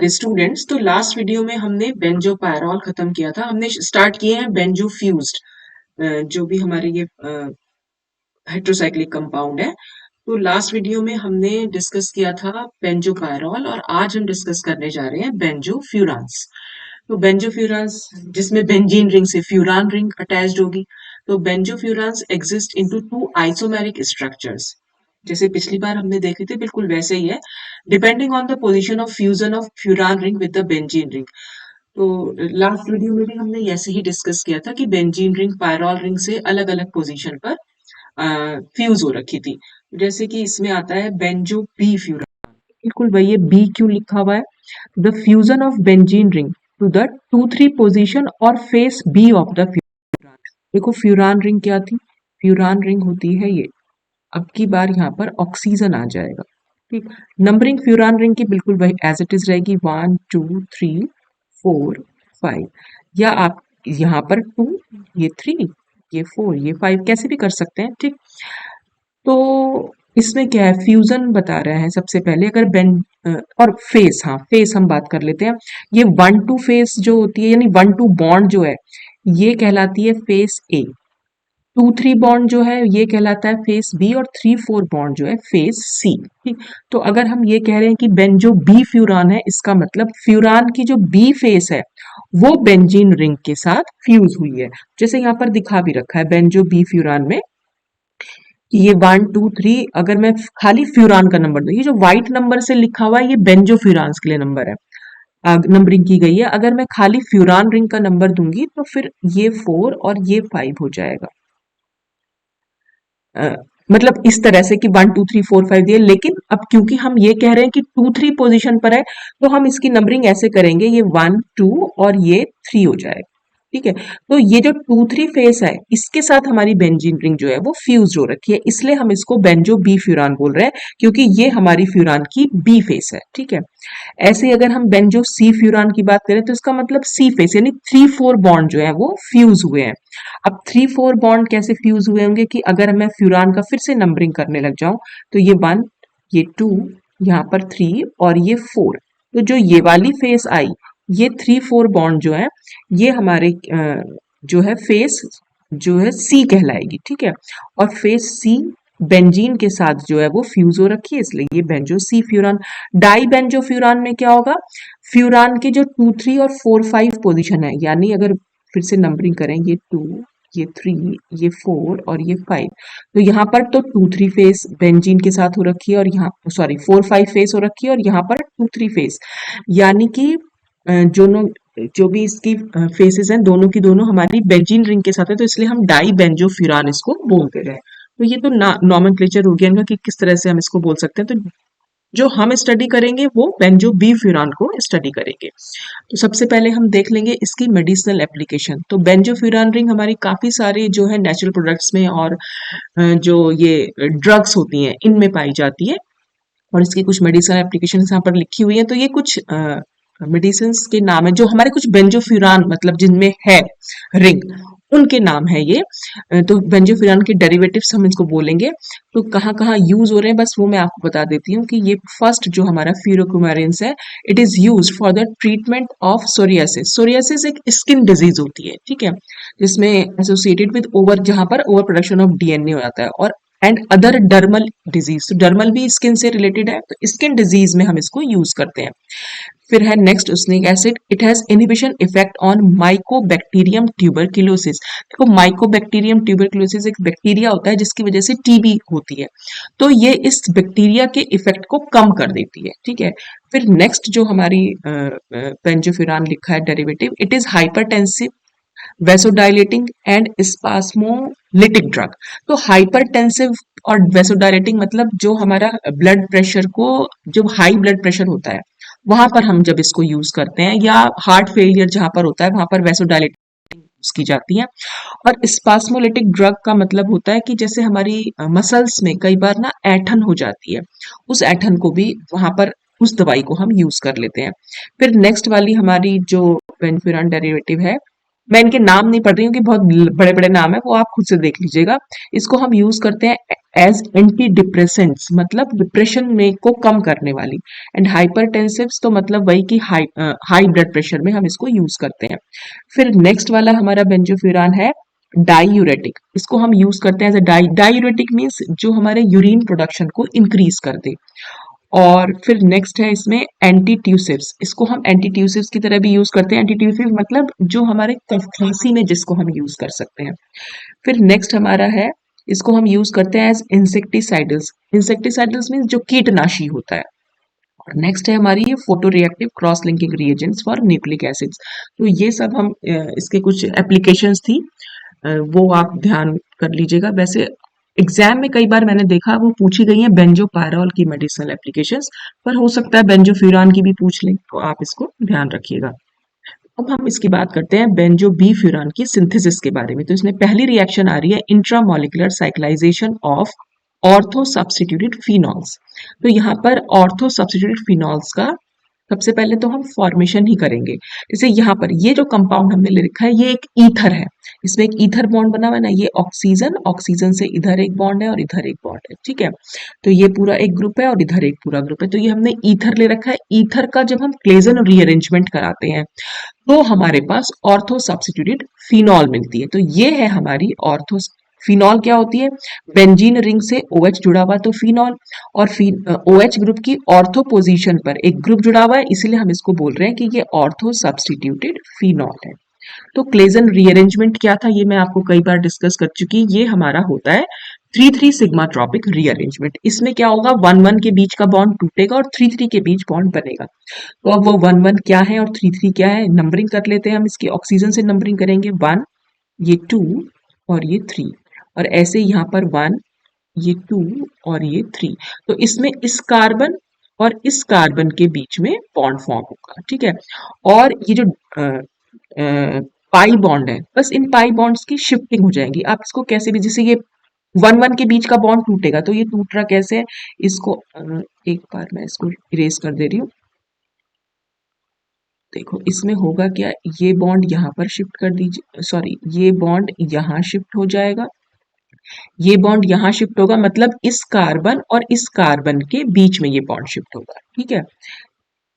Students, तो last video में हमने बेंजोपायरॉल खत्म किया था। हमने स्टार्ट किए हैं बेंजोफ्यूज्ड, जो भी हमारे ये हेट्रोसाइक्लिक कंपाउंड है। तो लास्ट वीडियो में हमने डिस्कस किया था बेंजोपायरॉल और आज हम डिस्कस करने जा रहे हैं बेंजोफ्यूरांस। तो बेंजोफ्यूरांस जिसमें बेंजीन रिंग से फ्यूरान रिंग अटैच्ड होगी। तो benzofurans exist into two isomeric structures. जैसे पिछली बार हमने देखे थे बिल्कुल वैसे ही है, depending on the position of fusion of furan ring with the benzene ring. तो लास्ट वीडियो में भी हमने ऐसे ही डिस्कस किया था कि बेंजीन रिंग पायरॉल रिंग से अलग अलग पोजीशन पर फ्यूज हो रखी थी। जैसे कि इसमें आता है बेंजो बी फ्यूरान, बिल्कुल वही है, बी क्यों लिखा हुआ है? The fusion of benzene ring to the 2-3 position और face B of the furan. देखो फ्यूरान रिंग क्या थी? फ्यूरान रिंग होती है ये। अब की बार यहाँ पर ऑक्सीजन आ जाएगा। ठीक, नंबरिंग फ्यूरान रिंग की बिल्कुल वही एज इट इज रहेगी, 1 2 3 4 5। या आप यहाँ पर 2, ये 3, ये 4, ये 5 कैसे भी कर सकते हैं। ठीक, तो इसमें क्या है, फ्यूजन बता रहा है सबसे पहले। अगर बेन और फेस, हाँ फेस हम बात कर लेते हैं। ये 1-2 फेस जो होती है, यानी 1-2 बॉन्ड जो है, ये कहलाती है फेस ए। 2-3 बॉन्ड जो है ये कहलाता है फेस बी, और 3-4 बॉन्ड जो है फेस सी। ठीक, तो अगर हम ये कह रहे हैं कि बेंजो बी फ्यूरान है, इसका मतलब फ्यूरान की जो बी फेस है वो बेंजीन रिंग के साथ फ्यूज हुई है। जैसे यहाँ पर दिखा भी रखा है बेंजो बी फ्यूरान में कि ये 1 2 3, अगर मैं खाली फ्यूरान का नंबर दूं, ये जो व्हाइट नंबर से लिखा हुआ है ये बेंजो फ्यूरान्स के लिए नंबर है, नंबरिंग की गई है। अगर मैं खाली फ्यूरान रिंग का नंबर दूंगी तो फिर ये 4 और ये 5 हो जाएगा। अ, मतलब इस तरह से कि 1 2 3 4 5 दिए, लेकिन अब क्योंकि हम ये कह रहे हैं कि 2 3 पोजीशन पर है, तो हम इसकी नंबरिंग ऐसे करेंगे, ये 1 2 और ये 3 हो जाएगा। ठीक है, तो ये जो 2 3 फेस है इसके साथ हमारी बेंजीन रिंग जो है वो फ्यूज हो रखी है, इसलिए हम इसको बेंजो बी फ्यूरान बोल रहे हैं, क्योंकि ये हमारी फ्यूरान की बी फेस है। ठीक है, ऐसे ही अगर हम बेंजो सी फ्यूरान की बात करें तो इसका मतलब सी फेस, यानी 3-4 बॉन्ड जो है वो फ्यूज हुए हैं। अब 3-4 बॉन्ड कैसे फ्यूज हुए होंगे कि अगर मैं फ्यूरान का फिर से नंबरिंग करने लग जाऊं, तो ये 1, ये 2, यहाँ पर 3 और ये 4। तो जो ये वाली फेस आई, ये 3-4 बॉन्ड जो है ये हमारे जो है फेस जो है सी कहलाएगी। ठीक है, और फेस सी बेंजीन के साथ जो है वो फ्यूज हो रखी है, इसलिए ये बेंजो सी फ्यूरान। डाई बेंजो फ्यूरान में क्या होगा, फ्यूरान के जो 2 3 और 4 5 पोजीशन है, यानी अगर फिर से नंबरिंग करें, ये 2, ये 3, ये 4 और ये 5, तो यहाँ पर तो 2 3 फेस बेंजीन के साथ हो रखी है, और यहाँ सॉरी 4 5 फेस हो रखी है, और यहाँ पर 2 3 फेस, यानी कि दोनों जो भी इसकी फेसेस हैं दोनों की दोनों हमारी बेंजीन रिंग के साथ है, तो इसलिए हम डाई बेंजो फ्यूरान इसको बोलते रहे। तो ये तो नॉमेनक्लेचर हो गया इनका कि किस तरह से हम इसको बोल सकते हैं। तो जो हम स्टडी करेंगे वो बेंजो बी फ्यूरान को स्टडी करेंगे। तो सबसे पहले हम देख लेंगे इसकी मेडिसिनल एप्लीकेशन। तो बेंजो फ्यूरान रिंग हमारी काफी सारे जो है नेचुरल प्रोडक्ट्स में और जो ये ड्रग्स होती हैं इनमें पाई जाती है, और इसकी कुछ मेडिसिनल एप्लीकेशन यहाँ पर लिखी हुई है। तो ये कुछ मेडिसिन के नाम है जो हमारे कुछ बेंजोफ्यूरान मतलब जिनमें है रिंग, उनके नाम है ये। तो बेंजोफ्यूरान के डेरिवेटिव्स हम इसको बोलेंगे। तो कहाँ कहाँ यूज हो रहे हैं बस वो मैं आपको बता देती हूँ कि ये फर्स्ट जो हमारा फ्यूरोकुमारिन्स है, it is use for the treatment of psoriasis. Psoriasis एक स्किन डिजीज होती है, ठीक है, जिसमें एसोसिएटेड विद ओवर, जहां पर ओवर प्रोडक्शन ऑफ डीएनए हो जाता है, और एंड अदर डर्मल डिजीज। तो डर्मल भी स्किन से रिलेटेड है, तो स्किन डिजीज में हम इसको यूज करते हैं। फिर है next usnic acid, it has inhibition effect on mycobacterium tuberculosis. देखो माइकोबैक्टीरियम ट्यूबरक्लोसिस एक बैक्टीरिया होता है जिसकी वजह से टीबी होती है, तो ये इस बैक्टीरिया के इफेक्ट को कम कर देती है। ठीक है, फिर नेक्स्ट जो हमारी पेंजोफ्यूरान लिखा है derivative, it is hypertensive, vasodilating and spasmolytic drug. तो हाइपरटेंसिव और वेसोडाइलेटिंग मतलब जो हमारा ब्लड प्रेशर को, जो हाई ब्लड प्रेशर होता है वहां पर हम जब इसको यूज करते हैं, या हार्ट फेलियर जहां पर होता है वहां पर वेसोडाइलेटिंग यूज की जाती है। और स्पास्मोलिटिक ड्रग का मतलब होता है कि जैसे हमारी मसल्स में कई बार ना ऐठन हो जाती है, उस ऐठन को भी वहां पर उस दवाई को हम यूज कर लेते हैं। फिर नेक्स्ट वाली हमारी जो बेंफ्यूरान डेरिवेटिव है, मैं इनके नाम नहीं पढ़ रही हूँ कि बहुत बड़े बड़े नाम है, वो आप खुद से देख लीजिएगा। इसको हम यूज करते हैं एज एंटी डिप्रेसेंट्स, मतलब डिप्रेशन में को कम करने वाली। एंड हाइपरटेंसिव्स तो मतलब वही कि हाई ब्लड प्रेशर में हम इसको यूज करते हैं। फिर नेक्स्ट वाला हमारा बेंजोफ्यूरान है डाईयूरेटिक। इसको हम यूज करते हैं एज अ डाईयूरेटिक मीन्स जो हमारे यूरिन प्रोडक्शन को इंक्रीज कर दे। और फिर नेक्स्ट है इसमें एंटी ट्यूसिव्स। इसको हम एंटी ट्यूसिव्स की तरह भी यूज करते हैं। एंटी ट्यूसिव मतलब जो हमारे कफ खांसी में जिसको हम यूज कर सकते हैं। फिर नेक्स्ट हमारा है, इसको हम यूज करते हैं एज इंसेक्टिसाइडल्स। इंसेक्टिसाइडल्स मीन्स जो कीटनाशी होता है। और नेक्स्ट है हमारी ये photo reactive cross linking reagents for nucleic acids. तो ये सब हम इसके कुछ एप्लीकेशंस थी, वो आप ध्यान कर लीजिएगा। वैसे एग्जाम में कई बार मैंने देखा वो पूछी गई है बेंजोपायरॉल की मेडिसिनल एप्लीकेशंस, पर हो सकता है बेंजोफ्यूरान की भी पूछ लें, तो आप इसको ध्यान रखिएगा। अब हम इसकी बात करते हैं बेंजो बी फ्यूरान की सिंथेसिस के बारे में। तो इसमें पहली रिएक्शन आ रही है intramolecular cyclisation of ortho substituted phenols. तो यहाँ पर ऑर्थो सब्स्टिट्यूटेड फिनॉल्स का सबसे पहले तो हम फॉर्मेशन ही करेंगे। जैसे यहाँ पर ये जो कंपाउंड हमने ले रखा है ये एक ईथर है। इसमें एक ईथर बॉन्ड बना हुआ है ना, ये ऑक्सीजन, ऑक्सीजन से इधर एक बॉन्ड है और इधर एक बॉन्ड है, ठीक है। तो ये पूरा एक ग्रुप है और इधर एक पूरा ग्रुप है। तो ये हमने ईथर ले रखा है। ईथर का जब हम क्लेजन रीअरेंजमेंट कराते हैं तो हमारे पास ऑर्थो सब्स्टिट्यूटेड फिनॉल मिलती है। तो ये है हमारी ऑर्थो। फिनॉल क्या होती है? बेंजीन रिंग से OH जुड़ा हुआ तो फिनॉल, और OH ग्रुप की ऑर्थो पोजीशन पर एक ग्रुप जुड़ा हुआ है, इसीलिए हम इसको बोल रहे हैं कि ये ऑर्थो सब्स्टिट्यूटेड फिनॉल है। तो क्लेजन रीअरेंजमेंट क्या था ये मैं आपको कई बार डिस्कस कर चुकी। ये हमारा होता है 3-3 सिग्मा ट्रॉपिक रीअरेंजमेंट। इसमें क्या होगा, 1-1 के बीच का बॉन्ड टूटेगा और 3-3 के बीच बॉन्ड बनेगा। तो अब वो 1-1 क्या है और 3-3 क्या है, नंबरिंग कर लेते हैं हम इसकी। ऑक्सीजन से नंबरिंग करेंगे 1, ये 2 और ये 3, और ऐसे यहाँ पर 1, ये 2 और ये 3। तो इसमें इस कार्बन और इस कार्बन के बीच में बॉन्ड फॉर्म होगा, ठीक है। और ये जो पाई बॉन्ड है, बस इन पाई बॉन्ड्स की शिफ्टिंग हो जाएगी। आप इसको कैसे भी, जैसे ये 1-1 के बीच का बॉन्ड टूटेगा तो ये टूट रहा कैसे है, इसको एक बार मैं इसको इरेज कर दे रही हूँ। देखो इसमें होगा क्या, ये बॉन्ड यहाँ पर शिफ्ट कर दीजिए, सॉरी ये बॉन्ड यहाँ शिफ्ट हो जाएगा, ये बॉन्ड यहाँ शिफ्ट होगा, मतलब इस कार्बन और इस कार्बन के बीच में ये बॉन्ड शिफ्ट होगा, ठीक है।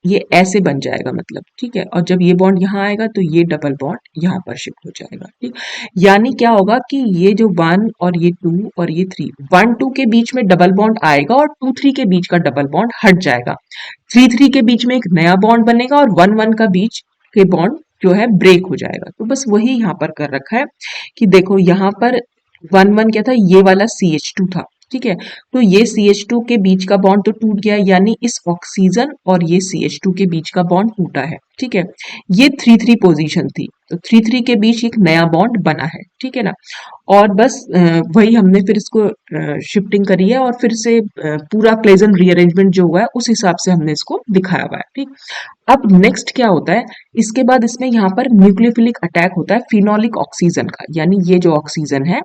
ये ऐसे बन जाएगा मतलब, ठीक है। और जब ये बॉन्ड यहाँ आएगा तो ये डबल बॉन्ड यहाँ पर शिफ्ट हो जाएगा, ठीक। यानी क्या होगा कि ये जो 1 और ये 2 और ये 3, 1-2 के बीच में डबल बॉन्ड आएगा और 2-3 के बीच का डबल बॉन्ड हट जाएगा। 3-3 के बीच में एक नया बॉन्ड बनेगा और 1-1 का बीच के बॉन्ड जो है ब्रेक हो जाएगा। तो बस वही यहाँ पर कर रखा है कि देखो यहाँ पर 1-1 क्या था, ये वाला CH2 था, ठीक है। तो ये CH2 के बीच का बॉन्ड तो टूट गया, यानी इस ऑक्सीजन और ये CH2 के बीच का बॉन्ड टूटा है, ठीक है। ये 3-3 पोजीशन थी, तो 3-3 के बीच एक नया बॉन्ड बना है, ठीक है ना। और बस वही हमने फिर इसको शिफ्टिंग करी है और फिर से पूरा क्लेजन रीअरेंजमेंट जो हुआ है उस हिसाब से हमने इसको दिखाया हुआ है, ठीक। अब नेक्स्ट क्या होता है, इसके बाद इसमें यहाँ पर न्यूक्लियोफिलिक अटैक होता है फिनोलिक ऑक्सीजन का। यानी ये जो ऑक्सीजन है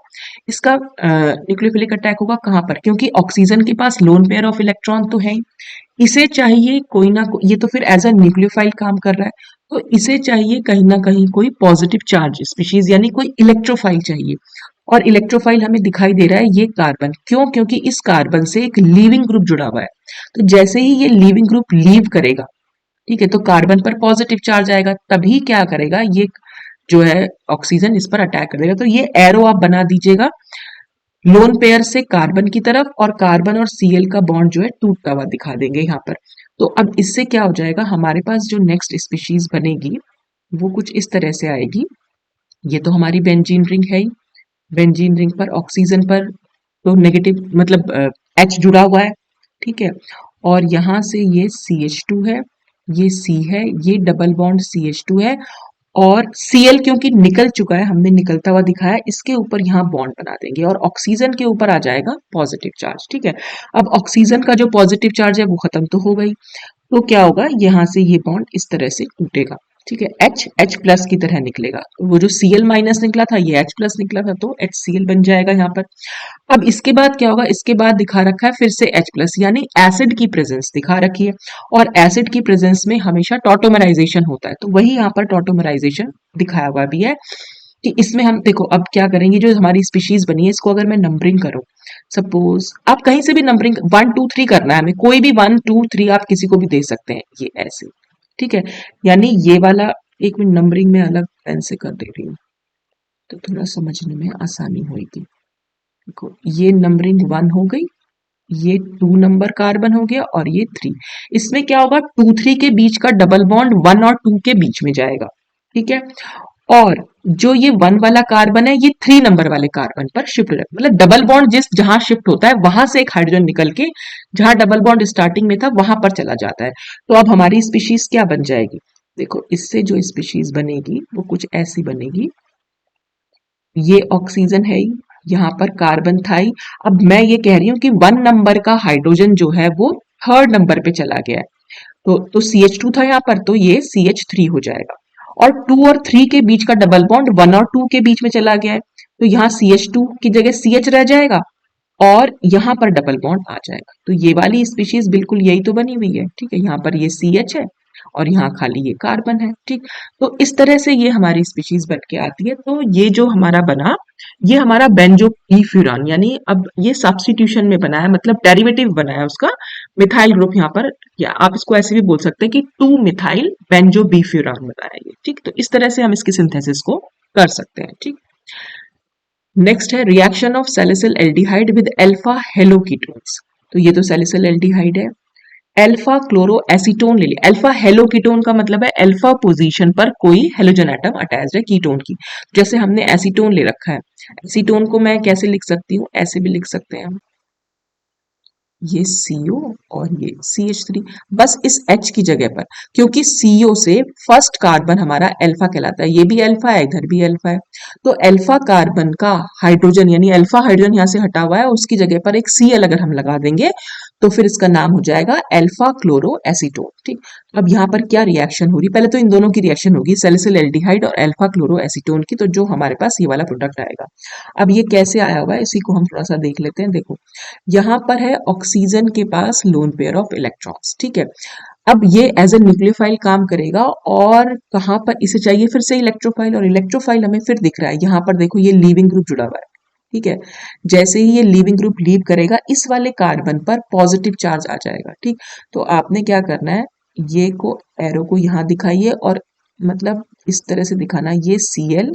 इसका न्यूक्लियोफिलिक अटैक होगा कहाँ पर, क्योंकि ऑक्सीजन के पास लोन पेयर ऑफ इलेक्ट्रॉन तो है ही, इसे चाहिए कोई ना कोई, ये तो फिर एज अ न्यूक्लियोफाइल काम कर रहा है, तो इसे चाहिए कहीं ना कहीं कोई पॉजिटिव चार्ज स्पीशीज, यानी कोई इलेक्ट्रोफाइल चाहिए। और इलेक्ट्रोफाइल हमें दिखाई दे रहा है ये कार्बन, क्यों, क्योंकि इस कार्बन से एक लीविंग ग्रुप जुड़ा हुआ है। तो जैसे ही ये लीविंग ग्रुप लीव करेगा, ठीक है, तो कार्बन पर पॉजिटिव चार्ज आएगा, तभी क्या करेगा ये जो है ऑक्सीजन इस पर अटैक कर देगा। तो ये एरो आप बना दीजिएगा लोन पेयर से कार्बन की तरफ, और कार्बन और Cl का बॉन्ड जो है टूटता हुआ दिखा देंगे यहाँ पर। तो अब इससे क्या हो जाएगा, हमारे पास जो नेक्स्ट स्पीशीज बनेगी वो कुछ इस तरह से आएगी। ये तो हमारी बेंजीन रिंग है ही, बेंजीन रिंग पर ऑक्सीजन पर तो नेगेटिव मतलब H जुड़ा हुआ है, ठीक है। और यहाँ से ये CH2 है, ये C है, ये डबल बॉन्ड CH2 है, और Cl क्योंकि निकल चुका है, हमने निकलता हुआ दिखाया है, इसके ऊपर यहाँ बॉन्ड बना देंगे और ऑक्सीजन के ऊपर आ जाएगा पॉजिटिव चार्ज, ठीक है। अब ऑक्सीजन का जो पॉजिटिव चार्ज है वो खत्म तो हो गई, तो क्या होगा, यहाँ से ये बॉन्ड इस तरह से टूटेगा। ठीक है, H प्लस की तरह निकलेगा। तो वो जो Cl माइनस निकला था ये H प्लस निकला था, तो HCl बन जाएगा यहाँ पर। अब इसके बाद क्या होगा, इसके बाद दिखा रखा है फिर से H प्लस, यानी एसिड की प्रेजेंस दिखा रखी है, और एसिड की प्रेजेंस में हमेशा टॉटोमराइजेशन होता है, तो वही यहाँ पर टॉटोमराइजेशन दिखाया हुआ भी है कि इसमें हम देखो अब क्या करेंगे, जो हमारी स्पीशीज बनी है इसको अगर मैं नंबरिंग करूं, सपोज आप कहीं से भी नंबरिंग 1 2 3 करना है हमें, कोई भी 1 2 3 आप किसी को भी दे सकते हैं, ये ऐसे, ठीक है। यानी ये वाला, एक मिनट नंबरिंग में अलग पेन से कर दे रही हूँ तो थोड़ा समझने में आसानी होगी। देखो ये नंबरिंग 1 हो गई, ये 2 नंबर कार्बन हो गया, और ये 3। इसमें क्या होगा, 2 3 के बीच का डबल बॉन्ड 1 और 2 के बीच में जाएगा, ठीक है। और जो ये 1 वाला कार्बन है ये 3 नंबर वाले कार्बन पर शिफ्ट हो जाएगा, मतलब डबल बॉन्ड जिस जहां शिफ्ट होता है वहां से एक हाइड्रोजन निकल के जहां डबल बॉन्ड स्टार्टिंग में था वहां पर चला जाता है। तो अब हमारी स्पीशीज क्या बन जाएगी, देखो इससे जो स्पीशीज बनेगी वो कुछ ऐसी बनेगी, ये ऑक्सीजन है ही, यहाँ पर कार्बन था ही। अब मैं ये कह रही हूँ कि 1 नंबर का हाइड्रोजन जो है वो 3rd नंबर पे चला गया है, तो CH2 था यहाँ पर, तो ये CH3 हो जाएगा। और 2 और 3 के बीच का डबल बॉन्ड 1 और 2 के बीच में चला गया है, तो यहाँ CH2 की जगह CH रह जाएगा, और यहाँ पर डबल बॉन्ड आ जाएगा। तो ये वाली स्पीशीज बिल्कुल यही तो बनी हुई है, ठीक है। यहाँ पर ये CH है और यहाँ खाली ये कार्बन है, ठीक। तो इस तरह से ये हमारी स्पीशीज बन के आती है। तो ये जो हमारा बना, ये हमारा बेंजोक्वीफ्यूरान, यानी अब ये सब्स्टिट्यूशन में बना है, मतलब डेरिवेटिव बना है उसका, मिथाइल ग्रुप यहाँ पर, या आप इसको ऐसे भी बोल सकते हैं कि 2 मिथाइल बेंजोबिफ्यूरान बना है ये, ठीक। तो इस तरह से हम इसकी सिंथेसिस को कर सकते हैं, ठीक। नेक्स्ट है reaction of salicyl aldehyde with alpha haloketones. तो ये तो सैलिसिल एल्डिहाइड है, अल्फा क्लोरो एसीटोन ले लिया। अल्फा हेलोकीटोन का मतलब है अल्फा पोजीशन पर कोई हेलोजन एटम अटैच्ड है कीटोन की, जैसे हमने एसीटोन ले रखा है। एसीटोन को मैं कैसे लिख सकती हूँ, ऐसे भी लिख सकते हैं हम, ये CO और ये CH3, बस इस H की जगह पर, क्योंकि CO से फर्स्ट कार्बन हमारा अल्फा कहलाता है, ये भी अल्फा है इधर भी अल्फा है, तो अल्फा कार्बन का हाइड्रोजन यानी अल्फा हाइड्रोजन यहाँ से हटा हुआ है, उसकी जगह पर एक Cl अगर हम लगा देंगे तो फिर इसका नाम हो जाएगा अल्फा क्लोरो एसीटोन, ठीक। अब यहाँ पर क्या रिएक्शन हो रही, पहले तो इन दोनों की रिएक्शन होगी, सैलिसिल एल्डिहाइड और अल्फा क्लोरो एसीटोन की, तो जो हमारे पास ये वाला प्रोडक्ट आएगा। अब ये कैसे आया हुआ है इसी को हम थोड़ा सा देख लेते हैं। देखो यहाँ पर है ऑक्सीजन के पास लोन पेयर ऑफ इलेक्ट्रॉन्स, ठीक है। अब ये एज ए न्यूक्लियोफाइल काम करेगा, और कहाँ पर इसे चाहिए फिर से इलेक्ट्रोफाइल, और इलेक्ट्रोफाइल हमें फिर दिख रहा है यहाँ पर, देखो ये लीविंग ग्रुप जुड़ा हुआ है, ठीक है। जैसे ही ये लीविंग ग्रुप लीव करेगा इस वाले कार्बन पर पॉजिटिव चार्ज आ जाएगा, ठीक। तो आपने क्या करना है, ये को एरो को यहाँ दिखाइए, और मतलब इस तरह से दिखाना, ये Cl,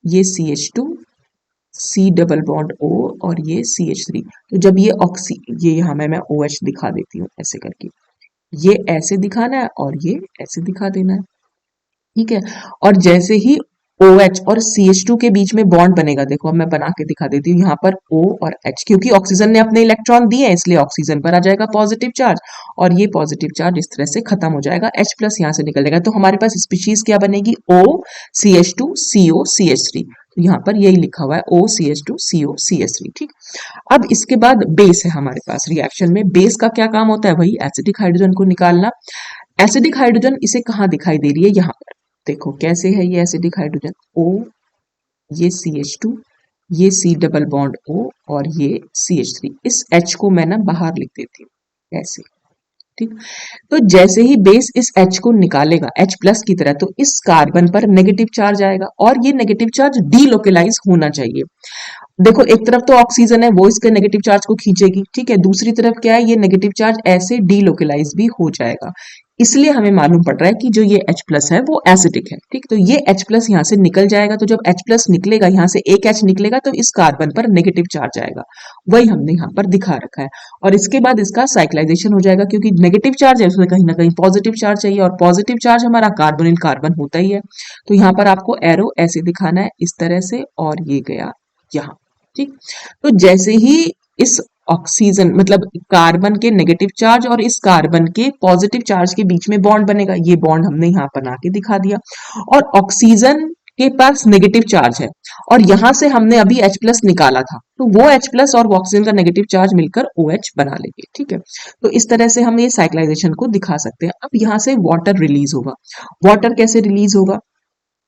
ये CH2, C double bond O, और ये CH3। तो जब ये ऑक्सी, ये यहाँ मैं OH दिखा देती हूँ ऐसे करके, ये ऐसे दिखाना है और ये ऐसे दिखा देना है, ठीक है। और जैसे ही OH और CH2 के बीच में बॉन्ड बनेगा, देखो अब मैं बना के दिखा देती हूँ, यहाँ पर O और H, क्योंकि ऑक्सीजन ने अपने इलेक्ट्रॉन दिए हैं इसलिए ऑक्सीजन पर आ जाएगा पॉजिटिव चार्ज, और ये पॉजिटिव चार्ज इस तरह से खत्म हो जाएगा, H प्लस यहाँ से निकल जाएगा, तो हमारे पास स्पीशीज क्या बनेगी, O CH2 CO CH3। तो यहाँ पर यही लिखा हुआ है O CH2 CO CH3, ठीक। अब इसके बाद बेस है हमारे पास, रिएक्शन में बेस का क्या काम होता है, वही एसिडिक हाइड्रोजन को निकालना। एसिडिक हाइड्रोजन इसे कहाँ दिखाई दे रही है, यहाँ पर देखो कैसे है ये एसिडिक हाइड्रोजन, O, ये CH2, ये C डबल बॉन्ड O, और ये CH3, इस H को मैं ना बाहर लिख देती हूँ ऐसे, ठीक। तो जैसे ही बेस इस H को निकालेगा H प्लस की तरह, तो इस कार्बन पर नेगेटिव चार्ज आएगा, और ये नेगेटिव चार्ज डीलोकेलाइज होना चाहिए। देखो एक तरफ तो ऑक्सीजन है वो इसके नेगेटिव चार्ज को खींचेगी, ठीक है, दूसरी तरफ क्या है, ये नेगेटिव चार्ज ऐसे डीलोकेलाइज भी हो जाएगा, इसलिए हमें मालूम पड़ रहा है कि जो ये H प्लस है वो एसिडिक है, ठीक। तो ये H प्लस यहाँ से निकल जाएगा, तो जब H प्लस निकलेगा यहाँ से एक H निकलेगा तो इस कार्बन पर नेगेटिव चार्ज आएगा, वही हमने यहाँ पर दिखा रखा है। और इसके बाद इसका साइक्लाइजेशन हो जाएगा, क्योंकि नेगेटिव चार्ज है उसमें कहीं ना कहीं पॉजिटिव चार्ज चाहिए, और पॉजिटिव चार्ज हमारा कार्बोनिल कार्बन होता ही है, तो यहाँ पर आपको एरो ऐसे दिखाना है इस तरह से, और ये गया यहाँ, ठीक। तो जैसे ही इस ऑक्सीजन मतलब कार्बन के नेगेटिव चार्ज और इस कार्बन के पॉजिटिव चार्ज के बीच में बॉन्ड बनेगा, ये बॉन्ड हमने यहाँ बना के दिखा दिया, और ऑक्सीजन के पास नेगेटिव चार्ज है और यहां से हमने अभी H प्लस निकाला था, तो वो H प्लस और ऑक्सीजन का नेगेटिव चार्ज मिलकर OH बना लेंगे। ठीक है, तो इस तरह से हम ये साइक्लाइजेशन को दिखा सकते हैं। अब यहाँ से वाटर रिलीज होगा। वाटर कैसे रिलीज होगा?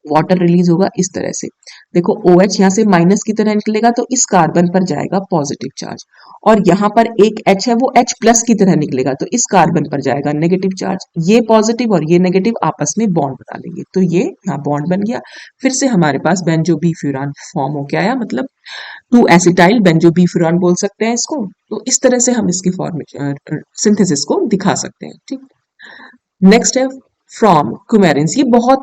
वाटर रिलीज होगा इस तरह से। देखो OH यहाँ से माइनस की तरह निकलेगा तो इस कार्बन पर जाएगा पॉजिटिव चार्ज, और यहाँ पर एक H है वो H प्लस की तरह निकलेगा तो इस कार्बन पर जाएगा नेगेटिव चार्ज। ये पॉजिटिव और ये नेगेटिव आपस में बॉन्ड बना लेंगे, तो ये यहाँ बॉन्ड बन गया। फिर से हमारे पास बेंजोबीफ्यूरान फॉर्म हो के आया, मतलब 2 एसिटाइल बेंजोबीफ्यूरान बोल सकते हैं इसको। तो इस तरह से हम इसकी फॉर्मेशन सिंथेसिस को दिखा सकते हैं। ठीक, नेक्स्ट है फ्रॉम कुमेरिन्स। ये बहुत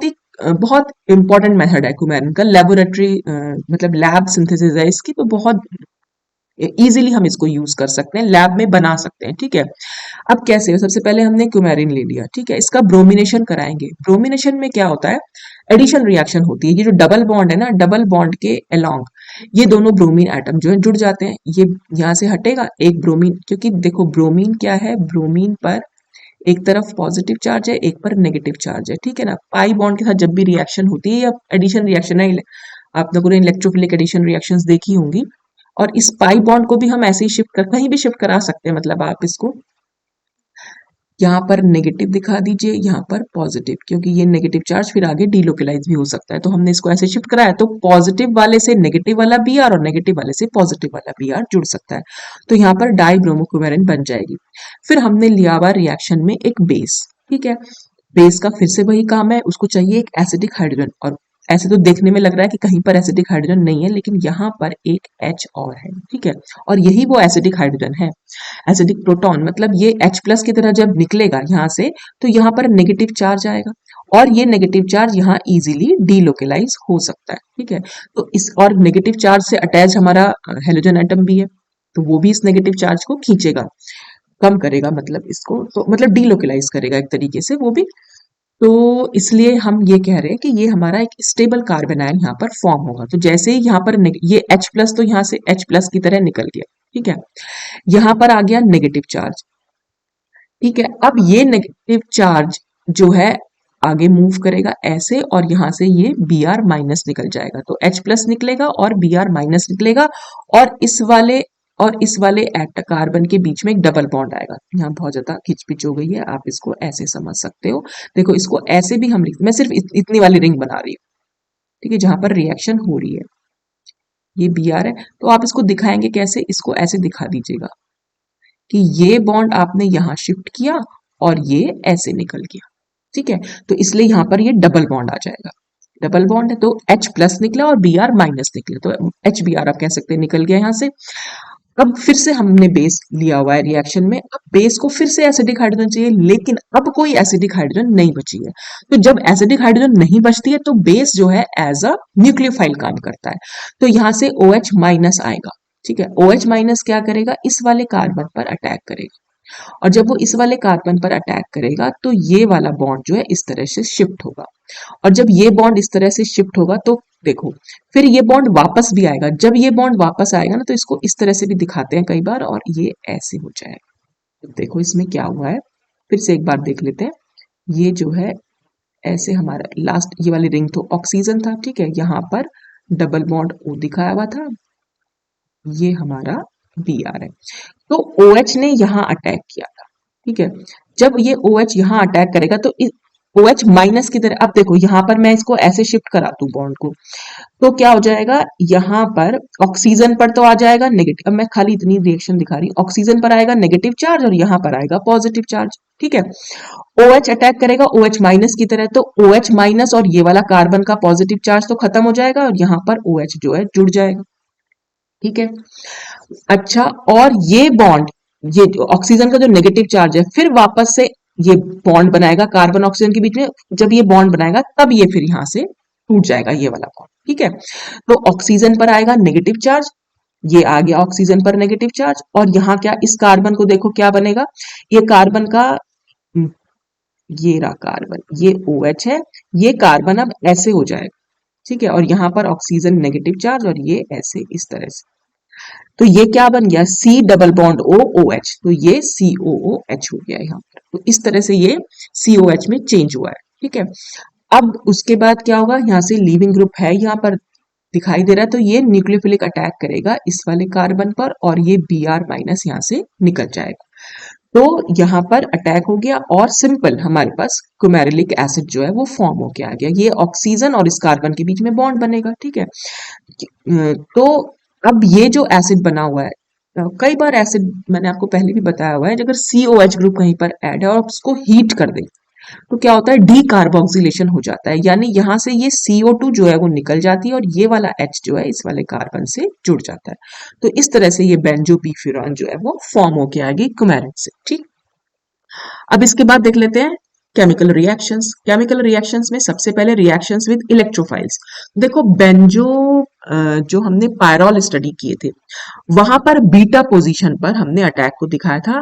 इंपॉर्टेंट मेथड है कुमेरिन का, लेबोरेटरी मतलब लैब सिंथेसिस है इसकी, तो बहुत इजीली हम इसको यूज कर सकते हैं, लैब में बना सकते हैं। ठीक है, अब कैसे? सबसे पहले हमने क्यूमेरिन ले लिया, ठीक है, इसका ब्रोमिनेशन कराएंगे। ब्रोमिनेशन में क्या होता है? एडिशन रिएक्शन होती है। ये जो डबल बॉन्ड है ना, डबल बॉन्ड के अलोंग ये दोनों ब्रोमीन एटम जो है जुड़ जाते हैं। ये यहाँ से हटेगा एक ब्रोमीन, क्योंकि देखो ब्रोमीन क्या है, ब्रोमीन पर एक तरफ पॉजिटिव चार्ज है, एक पर नेगेटिव चार्ज है। ठीक है ना, पाई बॉन्ड के साथ जब भी रिएक्शन होती है या एडिशन रिएक्शन है, आप लोगों ने इलेक्ट्रोफिलिक एडिशन रिएक्शंस देखी होंगी, और इस पाई बॉन्ड को भी हम ऐसे ही शिफ्ट कर कहीं भी शिफ्ट करा सकते हैं। मतलब आप इसको यहाँ पर नेगेटिव दिखा दीजिए, यहाँ पर पॉजिटिव, क्योंकि ये नेगेटिव चार्ज फिर आगे डीलोकलाइज भी हो सकता है। तो हमने इसको ऐसे शिफ्ट कराया तो पॉजिटिव वाले से नेगेटिव वाला Br और नेगेटिव वाले से पॉजिटिव वाला Br जुड़ सकता है। तो यहाँ पर डाइब्रोमोक्यूमेरिन बन जाएगी। फिर हमने लिया हुआ रिएक्शन में एक बेस। ठीक है, बेस का फिर से वही काम है, उसको चाहिए एक एसिडिक हाइड्रोजन, और ऐसे तो देखने में लग रहा है कि कहीं पर एसिडिक हाइड्रोजन नहीं है, लेकिन यहाँ पर एक H और है। ठीक है, और यही वो एसिडिक हाइड्रोजन है, एसिडिक प्रोटॉन। मतलब ये H प्लस की तरह जब निकलेगा यहाँ से, तो यहाँ पर नेगेटिव चार्ज आएगा और ये नेगेटिव चार्ज यहाँ इजीली डीलोकलाइज हो सकता है। ठीक है, तो इस और नेगेटिव चार्ज से अटैच हमारा हेलोजन एटम भी है, तो वो भी इस नेगेटिव चार्ज को खींचेगा, कम करेगा, मतलब इसको तो मतलब डीलोकलाइज करेगा एक तरीके से वो भी। तो इसलिए हम ये कह रहे हैं कि ये हमारा एक स्टेबल कार्बन आयन यहाँ पर फॉर्म होगा। तो जैसे ही यहाँ पर ये H प्लस, तो यहाँ से H प्लस की तरह निकल गया। ठीक है, यहाँ पर आ गया नेगेटिव चार्ज। ठीक है, अब ये नेगेटिव चार्ज जो है आगे मूव करेगा ऐसे, और यहाँ से ये Br माइनस निकल जाएगा, तो H प्लस निकलेगा और Br माइनस निकलेगा, और इस वाले एट कार्बन के बीच में एक डबल बॉन्ड आएगा। यहाँ बहुत ज्यादा खिंचपिच हो गई है, आप इसको ऐसे समझ सकते हो। देखो इसको ऐसे भी हम मैं सिर्फ इतनी वाली रिंग बना रही हूँ, ठीक है, जहां पर रिएक्शन हो रही है, ये Br है। तो आप इसको दिखाएंगे कैसे? इसको ऐसे दिखा दीजिएगा कि ये बॉन्ड आपने यहाँ शिफ्ट किया और ये ऐसे निकल गया। ठीक है, तो इसलिए यहाँ पर ये डबल बॉन्ड आ जाएगा। डबल बॉन्ड है तो H प्लस निकला और Br माइनस निकला, तो HBr आप कह सकते हैं निकल गया यहाँ से। अब फिर से हमने बेस लिया हुआ है रिएक्शन में, अब बेस को फिर से एसिडिक हाइड्रोजन चाहिए, लेकिन अब कोई एसिडिक हाइड्रोजन नहीं बची है। तो जब एसिडिक हाइड्रोजन नहीं बचती है तो बेस जो है एज अ न्यूक्लियोफाइल काम करता है, तो यहाँ से OH माइनस आएगा। ठीक है, OH माइनस क्या करेगा? इस वाले कार्बन पर अटैक करेगा, और जब वो इस वाले कार्बन पर अटैक करेगा तो ये वाला बॉन्ड जो है इस तरह से शिफ्ट होगा, और जब ये बॉन्ड इस तरह से शिफ्ट होगा तो देखो फिर ये बॉन्ड वापस भी आएगा। जब ये बॉन्ड वापस आएगा ना, तो इसको इस तरह से भी दिखाते हैं कई बार, और ये ऐसे हो जाएगा। तो देखो इसमें क्या हुआ है, फिर से एक बार देख लेते हैं। ये जो है ऐसे हमारा लास्ट ये वाली रिंग तो ऑक्सीजन था, ठीक है, यहाँ पर डबल बॉन्ड O दिखाया हुआ था, ये हमारा Br है। तो OH ने यहाँ अटैक किया था। ठीक है, जब ये OH यहाँ अटैक करेगा तो OH माइनस की तरह, अब देखो यहाँ पर मैं इसको ऐसे शिफ्ट करा दूं बॉन्ड को, तो क्या हो जाएगा? यहाँ पर ऑक्सीजन पर तो आ जाएगा नेगेटिव, अब मैं खाली इतनी रिएक्शन दिखा रही हूँ, ऑक्सीजन पर आएगा नेगेटिव चार्ज और यहाँ पर आएगा पॉजिटिव चार्ज। ठीक है, OH अटैक करेगा OH माइनस की तरह, तो OH माइनस और ये वाला कार्बन का पॉजिटिव चार्ज तो खत्म हो जाएगा, और यहाँ पर OH जो है जुड़ जाएगा। ठीक है, अच्छा, और ये बॉन्ड, ये ऑक्सीजन का जो नेगेटिव चार्ज है, फिर वापस से ये बॉन्ड बनाएगा कार्बन ऑक्सीजन के बीच में। जब ये बॉन्ड बनाएगा तब ये फिर यहां से टूट जाएगा ये वाला बॉन्ड। ठीक है, तो ऑक्सीजन पर आएगा नेगेटिव चार्ज, ये आ गया ऑक्सीजन पर नेगेटिव चार्ज, और यहाँ क्या, इस कार्बन को देखो क्या बनेगा, ये कार्बन का ये रहा कार्बन, ये OH है, ये कार्बन अब ऐसे हो जाएगा। ठीक है, और यहाँ पर ऑक्सीजन नेगेटिव चार्ज, और ये ऐसे इस तरह से, तो ये क्या बन गया? C double bond O OH, तो ये COOH हो गया यहाँ पर। तो इस तरह से ये COH में चेंज हुआ है। ठीक है, अब उसके बाद क्या होगा, यहाँ से लीविंग ग्रुप है यहाँ पर दिखाई दे रहा है, तो ये न्यूक्लियोफिलिक अटैक करेगा इस वाले कार्बन पर और ये Br माइनस यहाँ से निकल जाएगा। तो यहाँ पर अटैक हो गया और सिंपल हमारे पास क्यूमेरिलिक एसिड जो है वो फॉर्म होके आ गया। ये ऑक्सीजन और इस कार्बन के बीच में बॉन्ड बनेगा, ठीक है। तो अब ये जो एसिड बना हुआ है, कई बार एसिड मैंने आपको पहले भी बताया हुआ है, अगर COH ग्रुप कहीं पर ऐड है और उसको हीट कर दे तो क्या होता है, डी कार्बोक्सिलेशन हो जाता है, यानी यहां से ये CO2 जो है वो निकल जाती है और ये वाला H जो है इस वाले कार्बन से जुड़ जाता है। तो इस तरह से ये बेंजोबिफ्यूरान जो है वो फॉर्म होके आएगी कुमेरिन से, ठीक। अब इसके बाद देख लेते हैं केमिकल रिएक्शंस। केमिकल रिएक्शंस में सबसे पहले रिएक्शंस विद इलेक्ट्रोफाइल्स। देखो बेंजो जो हमने पायरॉल स्टडी किए थे वहां पर बीटा पोजीशन पर हमने अटैक को दिखाया था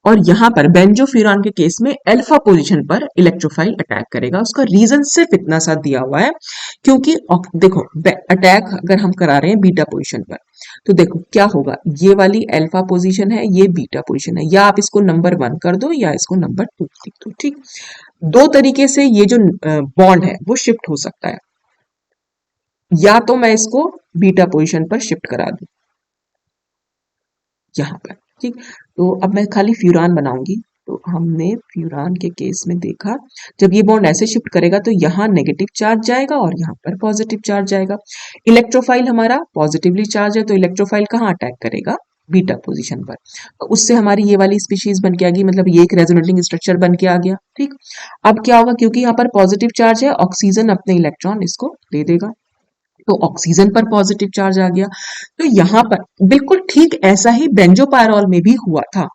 और यहाँ पर बेंजोफ्यूरान के केस में अल्फा पोजीशन पर इलेक्ट्रोफाइल अटैक करेगा। उसका रीजन सिर्फ इतना सा दिया हुआ है क्योंकि देखो अटैक अगर हम करा रहे हैं बीटा पोजीशन पर तो देखो क्या होगा, ये वाली अल्फा पोजीशन है, ये बीटा पोजीशन है, या आप इसको नंबर 1 कर दो या इसको नंबर 2 लिख दो, ठीक। दो तरीके से ये जो बॉन्ड है वो शिफ्ट हो सकता है, या तो मैं इसको बीटा पोजीशन पर शिफ्ट करा दूं यहाँ पर, ठीक। तो अब मैं खाली फ्यूरान बनाऊंगी। तो हमने फ्यूरान के केस में देखा जब ये बॉन्ड ऐसे शिफ्ट करेगा तो यहाँ नेगेटिव चार्ज जाएगा और यहाँ पर पॉजिटिव चार्ज जाएगा। इलेक्ट्रोफाइल हमारा पॉजिटिवली चार्ज है तो इलेक्ट्रोफाइल कहाँ अटैक करेगा, बीटा पोजीशन पर। तो उससे हमारी ये वाली स्पीशीज बन के आ गई, मतलब ये एक रेजोनेटिंग स्ट्रक्चर बन के आ गया, ठीक। अब क्या होगा, क्योंकि यहाँ पर पॉजिटिव चार्ज है, ऑक्सीजन अपने इलेक्ट्रॉन इसको दे देगा तो ऑक्सीजन पर पॉजिटिव चार्ज आ गया। तो यहाँ पर बिल्कुल ठीक ऐसा ही बेंजोपायरॉल में भी हुआ था,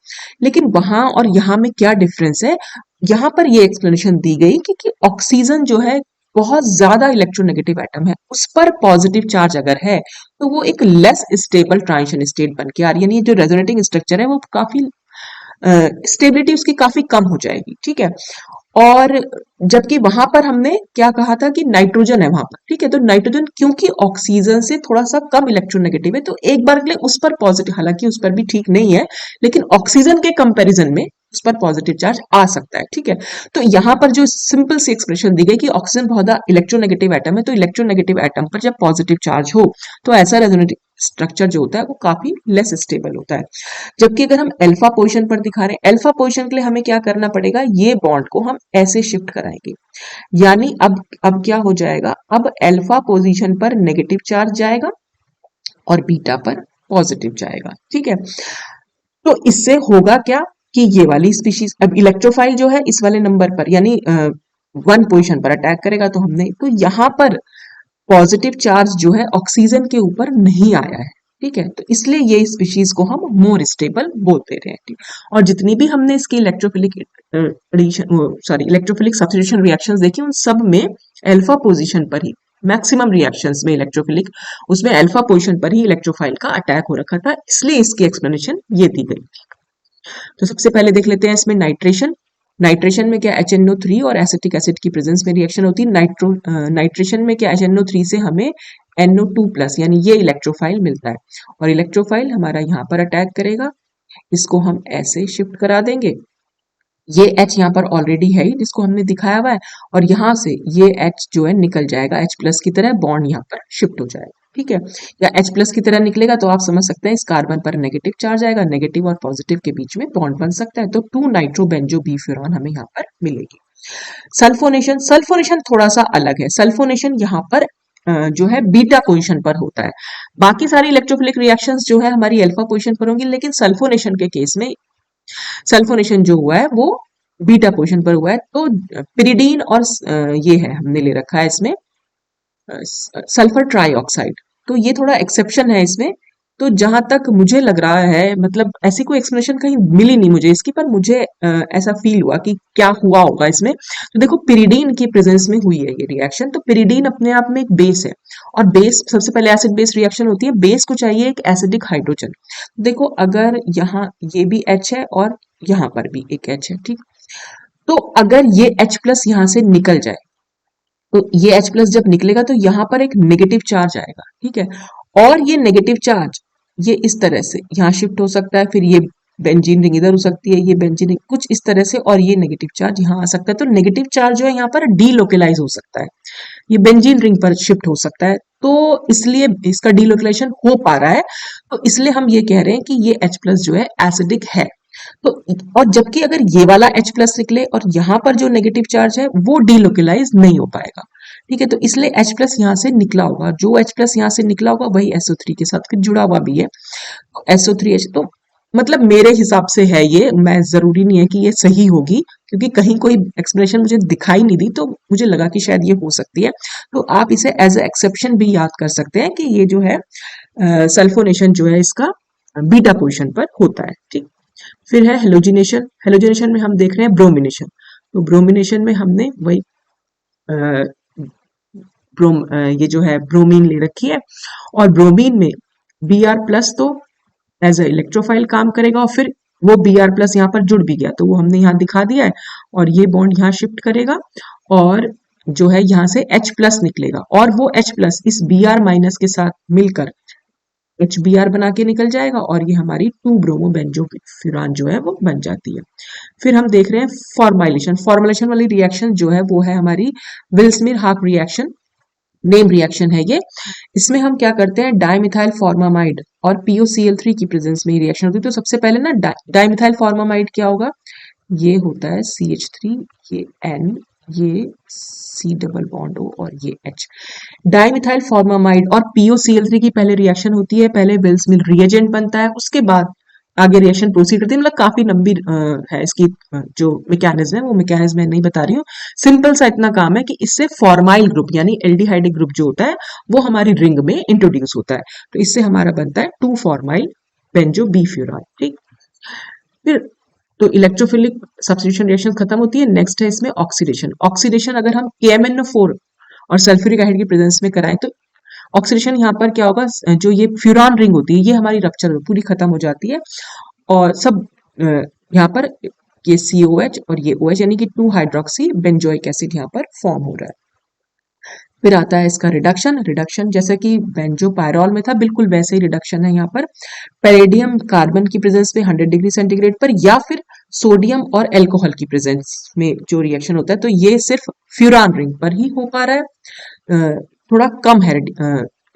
लेकिन वहां और यहाँ में क्या डिफरेंस है, यहाँ पर ये एक्सप्लेनेशन दी गई कि ऑक्सीजन जो है बहुत ज्यादा इलेक्ट्रोनेगेटिव एटम है, उस पर पॉजिटिव चार्ज अगर है तो वो एक लेस स्टेबल ट्रांजिशन स्टेट बन के आ रही है, यानी जो रेजोनेटिंग स्ट्रक्चर है वो काफी स्टेबिलिटी उसकी काफी कम हो जाएगी, ठीक है। और जबकि वहां पर हमने क्या कहा था कि नाइट्रोजन है वहां पर, ठीक है। तो नाइट्रोजन क्योंकि ऑक्सीजन से थोड़ा सा कम इलेक्ट्रोनेगेटिव है तो एक बार के लिए उस पर पॉजिटिव, हालांकि उस पर भी ठीक नहीं है, लेकिन ऑक्सीजन के कंपैरिजन में उस पर पॉजिटिव चार्ज आ सकता है, ठीक है। तो यहाँ पर जो सिंपल सी एक्सप्रेशन दी गई कि ऑक्सीजन बहुत ज्यादा इलेक्ट्रोनेगेटिव एटम है, तो इलेक्ट्रोनेगेटिव एटम पर जब पॉजिटिव चार्ज हो तो ऐसा रेजोनेटिव स्ट्रक्चर जो होता है वो काफी लेस स्टेबल होता है। जबकि अगर हम अल्फा पोजीशन पर दिखा रहे हैं, अल्फा पोजीशन के लिए हमें क्या करना पड़ेगा, ये बॉन्ड को हम ऐसे शिफ्ट कराएंगे, यानी अब क्या हो जाएगा, अब अल्फा पोजीशन पर नेगेटिव चार्ज जाएगा और बीटा पर पॉजिटिव जाएगा, ठीक है। तो इससे होगा क्या कि ये वाली स्पीशीज अब इलेक्ट्रोफाइल जो है इस वाले नंबर पर यानी 1 पोजीशन पर अटैक करेगा, तो हमने तो यहाँ पर पॉजिटिव चार्ज जो है ऑक्सीजन के ऊपर नहीं आया है, ठीक है। तो इसलिए ये स्पीशीज को हम मोर स्टेबल बोलते रहे, ठीक। और जितनी भी हमने इसकी इलेक्ट्रोफिलिक इलेक्ट्रोफिलिक सब्स्टिट्यूशन रिएक्शंस देखी उन सब में अल्फा पोजीशन पर ही मैक्सिमम रिएक्शंस में इलेक्ट्रोफिलिक उसमें अल्फा पोजीशन पर ही इलेक्ट्रोफाइल का अटैक हो रखा था, इसलिए इसकी एक्सप्लेनेशन ये दी गई। तो सबसे पहले देख लेते हैं इसमें नाइट्रेशन। नाइट्रेशन में क्या HNO3 और एसिटिक एसिड की प्रेजेंस में रिएक्शन होती है। नाइट्रेशन में क्या HNO3 से हमें NO2+ यानी ये इलेक्ट्रोफाइल मिलता है और इलेक्ट्रोफाइल हमारा यहाँ पर अटैक करेगा, इसको हम ऐसे शिफ्ट करा देंगे। ये H यहाँ पर ऑलरेडी है ही जिसको हमने दिखाया हुआ है और यहाँ से ये H जो है निकल जाएगा, H+ की तरह बॉन्ड यहाँ पर शिफ्ट हो जाएगा, ठीक है। या H+ की तरह निकलेगा तो आप समझ सकते हैं इस कार्बन पर नेगेटिव चार्ज आएगा, नेगेटिव और पॉजिटिव के बीच में बॉन्ड बन सकता है, तो 2 नाइट्रो बेंजोबिफ्यूरान हमें यहाँ पर मिलेगी। सल्फोनेशन, सल्फोनेशन थोड़ा सा अलग है। सल्फोनेशन यहाँ पर जो है बीटा पोजीशन पर होता है, बाकी सारी इलेक्ट्रोफिलिक रिएक्शंस जो है हमारी अल्फा पोजीशन पर होंगी, लेकिन सल्फोनेशन के केस में सल्फोनेशन जो हुआ है वो बीटा पोजीशन पर हुआ है। तो पिरिडीन और ये है हमने ले रखा है इसमें सल्फर ट्राईऑक्साइड, तो ये थोड़ा एक्सेप्शन है इसमें। तो जहां तक मुझे लग रहा है, मतलब ऐसी कोई एक्सप्लेनेशन कहीं मिली नहीं मुझे इसकी, पर मुझे ऐसा फील हुआ कि क्या हुआ होगा इसमें। तो देखो पिरिडीन की प्रेजेंस में हुई है ये रिएक्शन, तो पिरिडीन अपने आप में एक बेस है और बेस सबसे पहले एसिड बेस रिएक्शन होती है, बेस को चाहिए एक एसिडिक हाइड्रोजन। देखो अगर यहाँ ये भी H है और यहाँ पर भी एक H है, ठीक। तो अगर ये H+ यहाँ से निकल जाए तो ये H+ जब निकलेगा तो यहाँ पर एक नेगेटिव चार्ज आएगा, ठीक है। और ये नेगेटिव चार्ज ये इस तरह से यहाँ शिफ्ट हो सकता है, फिर ये बेंजीन रिंग इधर हो सकती है, ये बेंजीन रिंग कुछ इस तरह से, और ये नेगेटिव चार्ज यहाँ आ सकता है। तो नेगेटिव चार्ज जो है यहाँ पर डीलोकेलाइज हो सकता है, ये बेंजीन रिंग पर शिफ्ट हो सकता है, तो इसलिए इसका डीलोकेलाइजेशन हो पा रहा है। तो इसलिए हम ये कह रहे हैं कि ये H प्लस जो है एसिडिक है। तो और जबकि अगर ये वाला H प्लस निकले और यहाँ पर जो नेगेटिव चार्ज है वो डीलोकेलाइज नहीं हो पाएगा, ठीक है। तो इसलिए H प्लस यहाँ से निकला होगा, जो H प्लस यहाँ से निकला होगा वही SO3 के साथ फिर जुड़ा हुआ भी है, तो SO3H। तो मतलब मेरे हिसाब से है ये, मैं जरूरी नहीं है कि ये सही होगी, क्योंकि कहीं कोई एक्सप्लेनेशन मुझे दिखाई नहीं दी, तो मुझे लगा कि शायद ये हो सकती है। तो आप इसे एज ए एक्सेप्शन भी याद कर सकते हैं कि ये जो है सल्फोनेशन जो है इसका बीटा पोजिशन पर होता है, ठीक। फिर है हेलोजिनेशन। हेलोजिनेशन में हम देख रहे हैं ब्रोमिनेशन। तो ब्रोमिनेशन में हमने वही अ, ये जो है ब्रोमीन ले रखी है, और ब्रोमीन में Br प्लस तो एज ए इलेक्ट्रोफाइल काम करेगा, और फिर वो Br प्लस यहाँ पर जुड़ भी गया तो वो हमने यहाँ दिखा दिया है, और ये बॉन्ड यहाँ शिफ्ट करेगा, और जो है यहाँ से H प्लस निकलेगा, और वो H प्लस इस Br माइनस के साथ मिलकर HBr बना के निकल जाएगा, और ये हमारी 2 ब्रोमो बेंजोफ्यूरान जो है वो बन जाती है। फिर हम देख रहे हैं फॉर्माइलेशन। फॉर्माइलेशन वाली रिएक्शन जो है वो है हमारी विल्समीर हाफ रिएक्शन, नेम रिएक्शन है ये। इसमें हम क्या करते हैं, डाइमिथाइल फॉर्मामाइड और POCl3 की प्रेजेंस में ये रिएक्शन होती है। तो सबसे पहले ना डाइमिथाइल फॉर्मामाइड क्या होगा, ये होता है CH3, ये N, ये C डबल बॉन्ड O और ये H। डाइमिथाइल फॉर्मामाइड और POCl3 की पहले रिएक्शन होती है, पहले विल्समिल रिएजेंट बनता है, उसके बाद आगे रिएक्शन प्रोसीड करती है। मतलब काफी लंबी है इसकी जो मैकेनिज्म है, वो मैकेनिज्म मैं नहीं बता रही हूँ। सिंपल सा इतना काम है कि इससे फॉर्माइल ग्रुप यानी एल्डिहाइडिक ग्रुप जो होता है वो हमारी रिंग में इंट्रोड्यूस होता है, तो इससे हमारा बनता है 2 फॉर्माइल बेंजो बीफ्यूरान, ठीक। फिर तो इलेक्ट्रोफिलिक सब्स्टिट्यूशन रिएक्शन खत्म होती है। नेक्स्ट है इसमें ऑक्सीडेशन। ऑक्सीडेशन अगर हम KMnO4 और सल्फ्यूरिक एसिड की प्रेजेंस में कराएं तो ऑक्सीडेशन यहाँ पर क्या होगा, जो ये फ्यूरान रिंग होती है ये हमारी रप्चर पूरी खत्म हो जाती है, और सब यहाँ पर ये COH और ये OH यानी कि 2 हाइड्रोक्सी बेंजोइक एसिड यहाँ पर फॉर्म हो रहा है। फिर आता है इसका रिडक्शन। रिडक्शन जैसे कि बेंजोपायरॉल में था बिल्कुल वैसे ही रिडक्शन है यहाँ पर, पैलेडियम कार्बन की प्रेजेंस में 100 डिग्री सेंटीग्रेड पर, या फिर सोडियम और अल्कोहल की प्रेजेंस में जो रिएक्शन होता है, तो ये सिर्फ फ्यूरान रिंग पर ही हो पा रहा है। थोड़ा कम है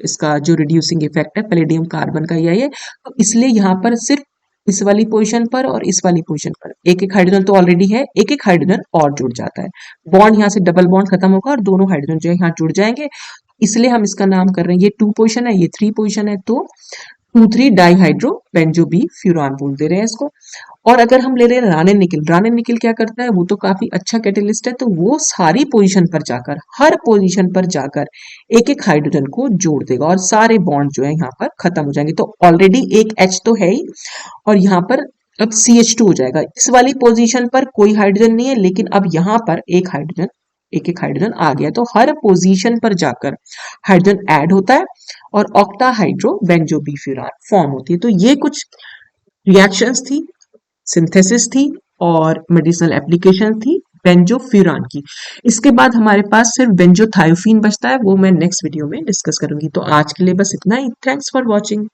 इसका जो रिड्यूसिंग इफेक्ट है पैलेडियम कार्बन का यही है, तो इसलिए यहाँ पर सिर्फ इस वाली पोजीशन पर और इस वाली पोजीशन पर एक एक हाइड्रोजन तो ऑलरेडी है, एक एक हाइड्रोजन और जुड़ जाता है, बॉन्ड यहाँ से डबल बॉन्ड खत्म होगा और दोनों हाइड्रोजन जो है यहाँ जुड़ जाएंगे, इसलिए हम इसका नाम कर रहे हैं, ये 2 पोजीशन है, ये 3 पोजीशन है, तो 2,3 डाइहाइड्रो बेंजो बी फ्यूरान बोल दे रहे हैं इसको। और अगर हम ले रहे हैं रानिन निकिल, रानिन निकिल क्या करता है, वो तो काफी अच्छा कैटेलिस्ट है, तो वो सारी पोजीशन पर जाकर, हर पोजीशन पर जाकर एक एक हाइड्रोजन को जोड़ देगा, और सारे बॉन्ड जो है यहाँ पर खत्म हो जाएंगे। तो ऑलरेडी एक H तो है ही, और यहाँ पर अब CH2 हो जाएगा। इस वाली पोजीशन पर कोई हाइड्रोजन नहीं है, लेकिन अब यहाँ पर एक हाइड्रोजन, एक एक हाइड्रोजन आ गया, तो हर पोजीशन पर जाकर हाइड्रोजन ऐड होता है और ऑक्टा हाइड्रो बेंजो बीफ्यूरान फॉर्म होती है। तो ये कुछ रिएक्शंस थी, सिंथेसिस थी, और मेडिसिनल एप्लीकेशन थी बेंजोफ्यूरान की। इसके बाद हमारे पास सिर्फ बेंजोथायोफीन बचता है, वो मैं नेक्स्ट वीडियो में डिस्कस करूंगी। तो आज के लिए बस इतना ही। Thanks for watching.